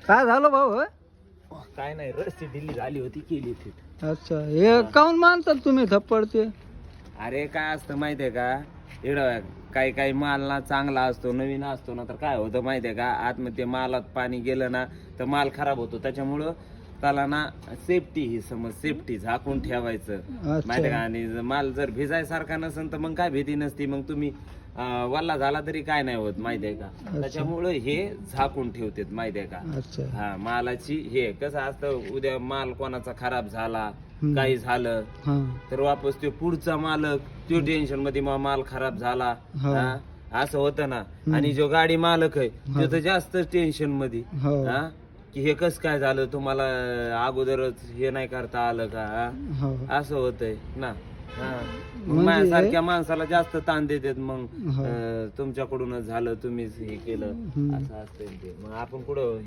काय झालं भाऊ होय? काय नाही, रस्ते दिल्ली झाली होती, केली होती. अच्छा, हे काऊन मानतात तुम्ही थप्पड ते? अरे काय असतं माहितीये का, एवढं काही काही माल ना चांगला असतो, नवीन असतो ना, तर काय होतं माहितीये का, आतमध्ये मालात पाणी गेलं ना तर माल खराब होतो. त्याच्यामुळं त्याला ना सेफ्टी, ही समज सेफ्टी झाकून ठेवायचं माहितीये का. आणि माल जर भिजायसारखा नसेल तर मग काय भीती नसती, मग तुम्ही वल्ला झाला तरी काय नाही होत माहितीये का. त्याच्यामुळं हे झाकून ठेवतात माहितीये का. अच्छा. हा, मालाची हे कसं असतं, उद्या माल कोणाचा खराब झाला, काही झालं हा. तर वापस ते पुढचा मालक तो टेन्शन मध्ये, माल खराब झाला, हा, असं होतं ना. आणि जो गाडी मालक आहे तो तर जास्त टेन्शन मध्ये, हो. हा, की हे कसं काय झालं, तुम्हाला अगोदरच हे नाही करता आलं का, हा? हो. असं होतंय ना. हा, मग म्हणजे- माझ्यासारख्या माणसाला जास्त ताण देतात. मग हो. तुमच्याकडूनच झालं, तुम्हीच हे केलं, असं असतं ते. मग आपण कुठं